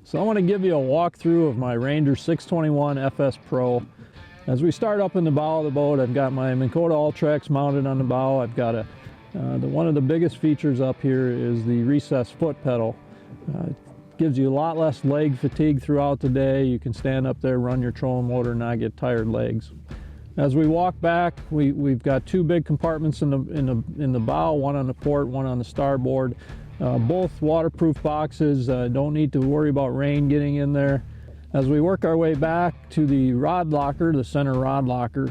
So I want to give you a walkthrough of my Ranger 621 FS Pro. As we start up in the bow of the boat, I've got my Minn Kota Ultrex mounted on the bow. I've got one of the biggest features up here is the recessed foot pedal. It gives you a lot less leg fatigue throughout the day. You can stand up there, run your trolling motor, and not get tired legs. As we walk back, we've got two big compartments in the bow, one on the port, one on the starboard. Both waterproof boxes, don't need to worry about rain getting in there. As we work our way back to the rod locker, the center rod locker,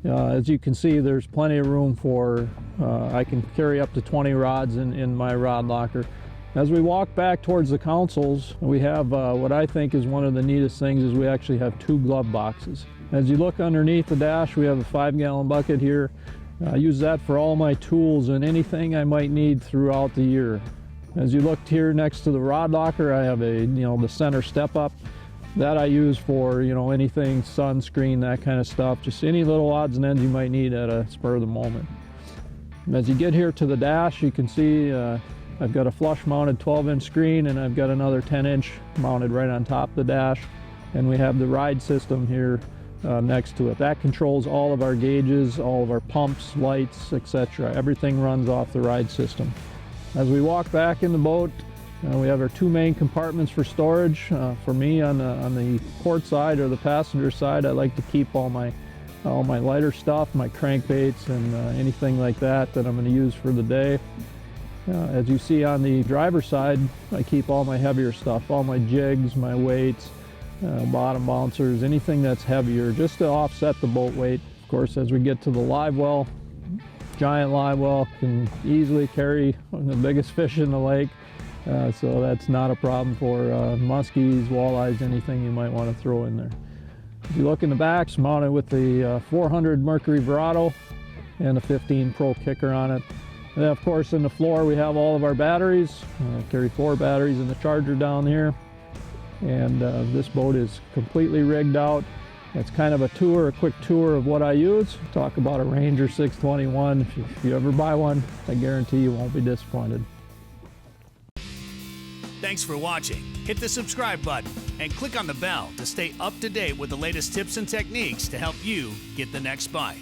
as you can see, there's plenty of room for, I can carry up to 20 rods in my rod locker. As we walk back towards the consoles, we have what I think is one of the neatest things is we actually have two glove boxes. As you look underneath the dash, we have a 5-gallon bucket here. I use that for all my tools and anything I might need throughout the year. As you look here next to the rod locker, I have the center step up. That I use for, anything, sunscreen, that kind of stuff. Just any little odds and ends you might need at a spur of the moment. As you get here to the dash, you can see I've got a flush mounted 12-inch screen, and I've got another 10-inch mounted right on top of the dash. And we have the ride system here next to it. That controls all of our gauges, all of our pumps, lights, etc. Everything runs off the ride system. As we walk back in the boat, we have our two main compartments for storage. For me, on the port side or the passenger side, I like to keep all my lighter stuff, my crankbaits, and anything like that I'm going to use for the day. As you see on the driver's side, I keep all my heavier stuff, all my jigs, my weights, bottom bouncers, anything that's heavier, just to offset the boat weight. Of course, as we get to the Livewell, giant Livewell can easily carry the biggest fish in the lake. So that's not a problem for muskies, walleyes, anything you might want to throw in there. If you look in the back, it's mounted with the 400 Mercury Verado and a 15 Pro kicker on it. And then of course in the floor we have all of our batteries. I carry 4 batteries in the charger down here. And this boat is completely rigged out. It's kind of a quick tour of what I use. Talk about a Ranger 621. If you ever buy one, I guarantee you won't be disappointed. Thanks for watching. Hit the subscribe button and click on the bell to stay up to date with the latest tips and techniques to help you get the next bite.